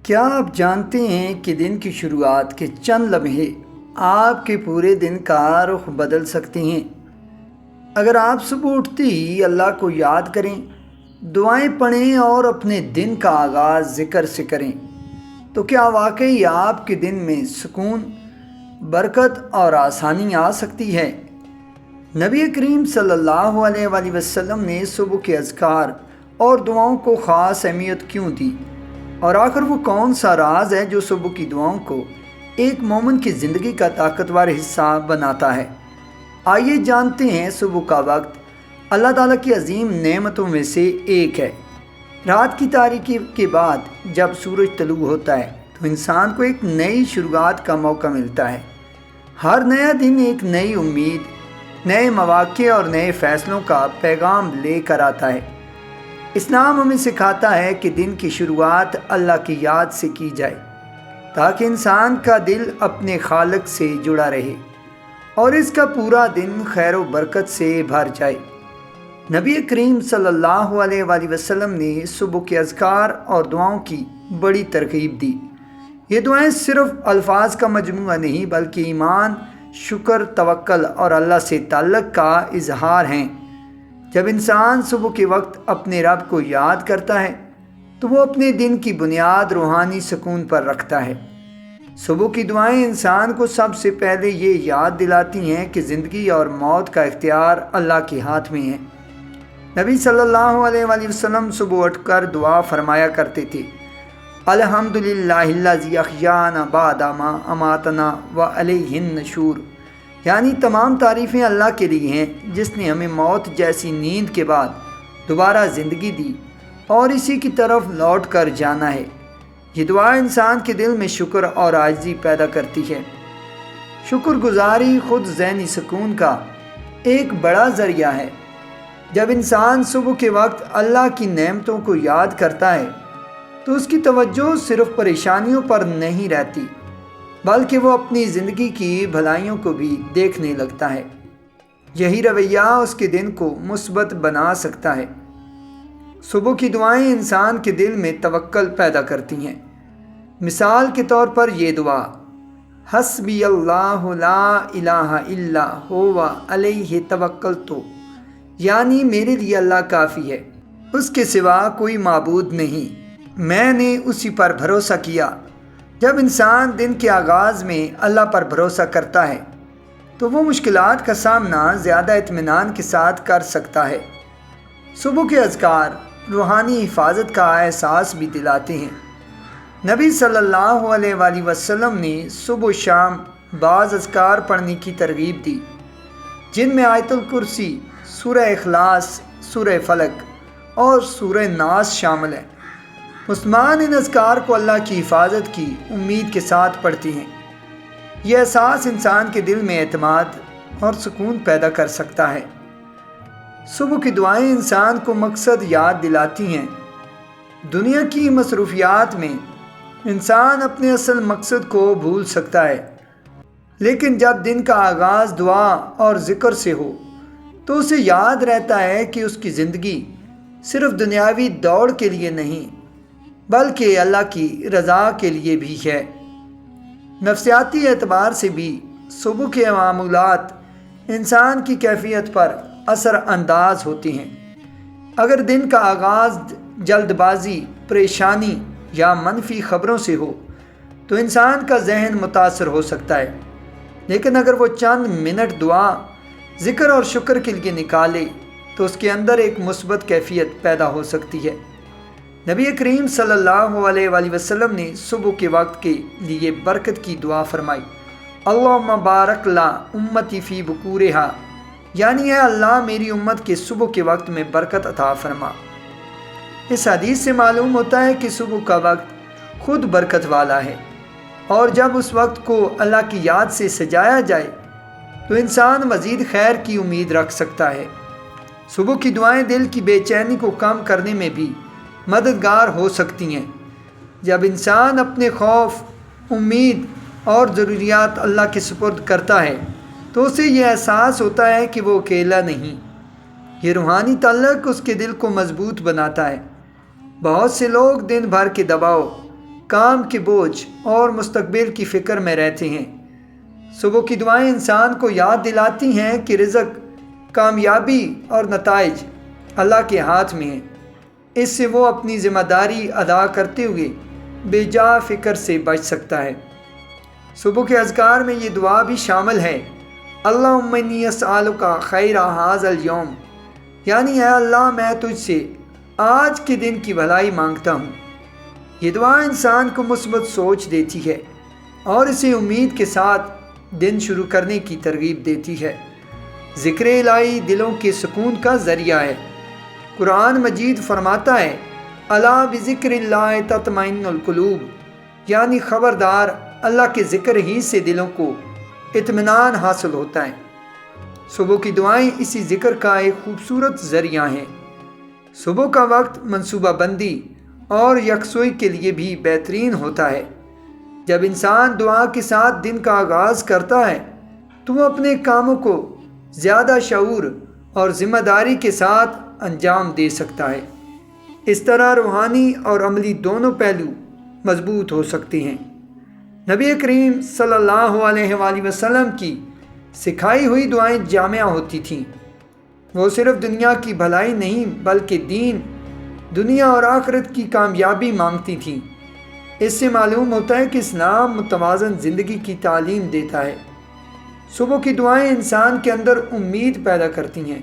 کیا آپ جانتے ہیں کہ دن کی شروعات کے چند لمحے آپ کے پورے دن کا رخ بدل سکتے ہیں؟ اگر آپ صبح اٹھتے ہی اللہ کو یاد کریں، دعائیں پڑھیں اور اپنے دن کا آغاز ذکر سے کریں تو کیا واقعی آپ کے دن میں سکون، برکت اور آسانی آ سکتی ہے؟ نبی کریم صلی اللہ علیہ وآلہ وسلم نے صبح کے اذکار اور دعاؤں کو خاص اہمیت کیوں دی، اور آخر وہ کون سا راز ہے جو صبح کی دعاؤں کو ایک مومن کی زندگی کا طاقتور حصہ بناتا ہے؟ آئیے جانتے ہیں۔ صبح کا وقت اللہ تعالیٰ کی عظیم نعمتوں میں سے ایک ہے۔ رات کی تاریکی کے بعد جب سورج طلوع ہوتا ہے تو انسان کو ایک نئی شروعات کا موقع ملتا ہے۔ ہر نیا دن ایک نئی امید، نئے مواقع اور نئے فیصلوں کا پیغام لے کر آتا ہے۔ اسلام ہمیں سکھاتا ہے کہ دن کی شروعات اللہ کی یاد سے کی جائے تاکہ انسان کا دل اپنے خالق سے جڑا رہے اور اس کا پورا دن خیر و برکت سے بھر جائے۔ نبی کریم صلی اللہ علیہ وآلہ وسلم نے صبح کے اذکار اور دعاؤں کی بڑی ترغیب دی۔ یہ دعائیں صرف الفاظ کا مجموعہ نہیں بلکہ ایمان، شکر، توکل اور اللہ سے تعلق کا اظہار ہیں۔ جب انسان صبح کے وقت اپنے رب کو یاد کرتا ہے تو وہ اپنے دن کی بنیاد روحانی سکون پر رکھتا ہے۔ صبح کی دعائیں انسان کو سب سے پہلے یہ یاد دلاتی ہیں کہ زندگی اور موت کا اختیار اللہ کے ہاتھ میں ہے۔ نبی صلی اللہ علیہ وآلہ وسلم صبح اٹھ کر دعا فرمایا کرتے تھے، الحمدللہ الذی احیانا بعد ما اماتنا وعلیہ النشور، یعنی تمام تعریفیں اللہ کے لیے ہیں جس نے ہمیں موت جیسی نیند کے بعد دوبارہ زندگی دی اور اسی کی طرف لوٹ کر جانا ہے۔ یہ دعا انسان کے دل میں شکر اور عاجزی پیدا کرتی ہے۔ شکر گزاری خود ذہنی سکون کا ایک بڑا ذریعہ ہے۔ جب انسان صبح کے وقت اللہ کی نعمتوں کو یاد کرتا ہے تو اس کی توجہ صرف پریشانیوں پر نہیں رہتی بلکہ وہ اپنی زندگی کی بھلائیوں کو بھی دیکھنے لگتا ہے۔ یہی رویہ اس کے دن کو مثبت بنا سکتا ہے۔ صبح کی دعائیں انسان کے دل میں توکل پیدا کرتی ہیں۔ مثال کے طور پر یہ دعا، حسبی اللہ لا الہ الا ہوا علیہ توکلت، یعنی میرے لیے اللہ کافی ہے، اس کے سوا کوئی معبود نہیں، میں نے اسی پر بھروسہ کیا۔ جب انسان دن کے آغاز میں اللہ پر بھروسہ کرتا ہے تو وہ مشکلات کا سامنا زیادہ اطمینان کے ساتھ کر سکتا ہے۔ صبح کے اذکار روحانی حفاظت کا احساس بھی دلاتے ہیں۔ نبی صلی اللہ علیہ وآلہ وسلم نے صبح و شام بعض اذکار پڑھنے کی ترغیب دی جن میں آیت الکرسی، سورہ اخلاص، سورہ فلق اور سورہ ناس شامل ہیں۔ مسلمان ان اذکار کو اللہ کی حفاظت کی امید کے ساتھ پڑھتی ہیں۔ یہ احساس انسان کے دل میں اعتماد اور سکون پیدا کر سکتا ہے۔ صبح کی دعائیں انسان کو مقصد یاد دلاتی ہیں۔ دنیا کی مصروفیات میں انسان اپنے اصل مقصد کو بھول سکتا ہے، لیکن جب دن کا آغاز دعا اور ذکر سے ہو تو اسے یاد رہتا ہے کہ اس کی زندگی صرف دنیاوی دوڑ کے لیے نہیں بلکہ اللہ کی رضا کے لیے بھی ہے۔ نفسیاتی اعتبار سے بھی صبح کے معمولات انسان کی کیفیت پر اثر انداز ہوتی ہیں۔ اگر دن کا آغاز جلد بازی، پریشانی یا منفی خبروں سے ہو تو انسان کا ذہن متاثر ہو سکتا ہے، لیکن اگر وہ چند منٹ دعا، ذکر اور شکر کے لیے نکالے تو اس کے اندر ایک مثبت کیفیت پیدا ہو سکتی ہے۔ نبی کریم صلی اللہ علیہ وآلہ وسلم نے صبح کے وقت کے لیے برکت کی دعا فرمائی، اللہم بارک لا امتی فی بکورہا، یعنی اے اللہ میری امت کے صبح کے وقت میں برکت عطا فرما۔ اس حدیث سے معلوم ہوتا ہے کہ صبح کا وقت خود برکت والا ہے، اور جب اس وقت کو اللہ کی یاد سے سجایا جائے تو انسان مزید خیر کی امید رکھ سکتا ہے۔ صبح کی دعائیں دل کی بے چینی کو کم کرنے میں بھی مددگار ہو سکتی ہیں۔ جب انسان اپنے خوف، امید اور ضروریات اللہ کے سپرد کرتا ہے تو اسے یہ احساس ہوتا ہے کہ وہ اکیلا نہیں۔ یہ روحانی تعلق اس کے دل کو مضبوط بناتا ہے۔ بہت سے لوگ دن بھر کے دباؤ، کام کے بوجھ اور مستقبل کی فکر میں رہتے ہیں۔ صبح کی دعائیں انسان کو یاد دلاتی ہیں کہ رزق، کامیابی اور نتائج اللہ کے ہاتھ میں ہیں۔ اس سے وہ اپنی ذمہ داری ادا کرتے ہوئے بے جا فکر سے بچ سکتا ہے۔ صبح کے اذکار میں یہ دعا بھی شامل ہے، اللہم انی اسألک خیر ھذا الیوم، یعنی اے اللہ میں تجھ سے آج کے دن کی بھلائی مانگتا ہوں۔ یہ دعا انسان کو مثبت سوچ دیتی ہے اور اسے امید کے ساتھ دن شروع کرنے کی ترغیب دیتی ہے۔ ذکر الہی دلوں کے سکون کا ذریعہ ہے۔ قرآن مجید فرماتا ہے، الا بذکر اللہ تطمئن القلوب، یعنی خبردار اللہ کے ذکر ہی سے دلوں کو اطمینان حاصل ہوتا ہے۔ صبح کی دعائیں اسی ذکر کا ایک خوبصورت ذریعہ ہیں۔ صبح کا وقت منصوبہ بندی اور یکسوئی کے لیے بھی بہترین ہوتا ہے۔ جب انسان دعا کے ساتھ دن کا آغاز کرتا ہے تو وہ اپنے کاموں کو زیادہ شعور اور ذمہ داری کے ساتھ انجام دے سکتا ہے۔ اس طرح روحانی اور عملی دونوں پہلو مضبوط ہو سکتے ہیں۔ نبی کریم صلی اللہ علیہ وآلہ وسلم کی سکھائی ہوئی دعائیں جامع ہوتی تھیں۔ وہ صرف دنیا کی بھلائی نہیں بلکہ دین، دنیا اور آخرت کی کامیابی مانگتی تھیں۔ اس سے معلوم ہوتا ہے کہ اسلام متوازن زندگی کی تعلیم دیتا ہے۔ صبح کی دعائیں انسان کے اندر امید پیدا کرتی ہیں۔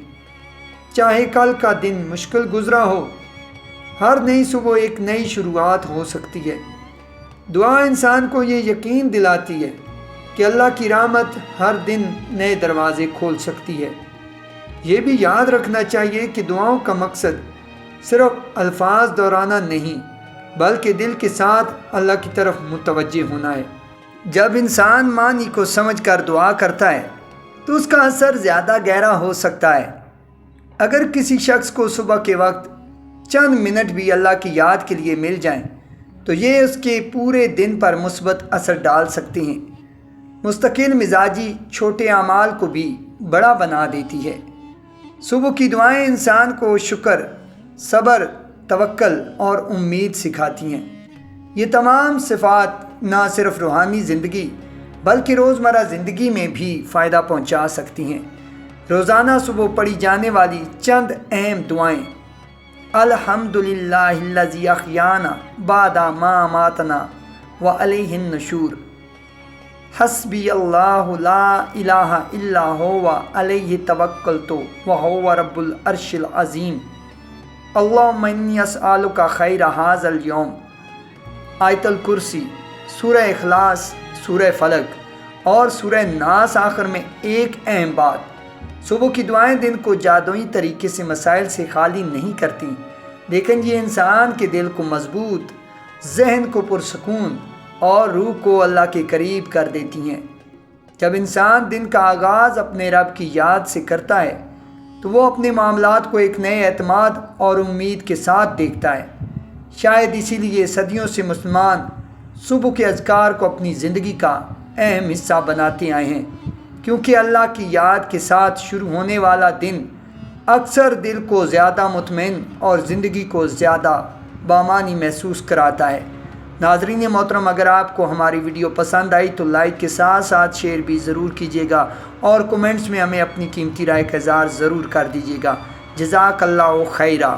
چاہے کل کا دن مشکل گزرا ہو، ہر نئی صبح ایک نئی شروعات ہو سکتی ہے۔ دعا انسان کو یہ یقین دلاتی ہے کہ اللہ کی رحمت ہر دن نئے دروازے کھول سکتی ہے۔ یہ بھی یاد رکھنا چاہیے کہ دعاؤں کا مقصد صرف الفاظ دہرانا نہیں بلکہ دل کے ساتھ اللہ کی طرف متوجہ ہونا ہے۔ جب انسان معنی کو سمجھ کر دعا کرتا ہے تو اس کا اثر زیادہ گہرا ہو سکتا ہے۔ اگر کسی شخص کو صبح کے وقت چند منٹ بھی اللہ کی یاد کے لیے مل جائیں تو یہ اس کے پورے دن پر مثبت اثر ڈال سکتے ہیں۔ مستقل مزاجی چھوٹے اعمال کو بھی بڑا بنا دیتی ہے۔ صبح کی دعائیں انسان کو شکر، صبر، توکل اور امید سکھاتی ہیں۔ یہ تمام صفات نہ صرف روحانی زندگی بلکہ روزمرہ زندگی میں بھی فائدہ پہنچا سکتی ہیں۔ روزانہ صبح پڑھی جانے والی چند اہم دعائیں: الحمدللہ الذی احیانا بعد ما اماتنا وعلیہ النشور، حسبی اللہ لا الہ الا ہوا علیہ توکلت وہو رب العرش العظیم، اللہم انی اسألک خیر ھذا الیوم، آیت الکرسی، سورہ اخلاص، سورہ فلق اور سورہ ناس۔ آخر میں ایک اہم بات، صبح کی دعائیں دن کو جادوئی طریقے سے مسائل سے خالی نہیں کرتی، لیکن یہ انسان کے دل کو مضبوط، ذہن کو پرسکون اور روح کو اللہ کے قریب کر دیتی ہیں۔ جب انسان دن کا آغاز اپنے رب کی یاد سے کرتا ہے تو وہ اپنے معاملات کو ایک نئے اعتماد اور امید کے ساتھ دیکھتا ہے۔ شاید اسی لیے صدیوں سے مسلمان صبح کے اذکار کو اپنی زندگی کا اہم حصہ بناتے آئے ہیں، کیونکہ اللہ کی یاد کے ساتھ شروع ہونے والا دن اکثر دل کو زیادہ مطمئن اور زندگی کو زیادہ بامانی محسوس کراتا ہے۔ ناظرین محترم، اگر آپ کو ہماری ویڈیو پسند آئی تو لائک کے ساتھ ساتھ شیئر بھی ضرور کیجیے گا اور کومنٹس میں ہمیں اپنی قیمتی رائے کا اظہار ضرور کر دیجیے گا۔ جزاک اللہ خیرہ۔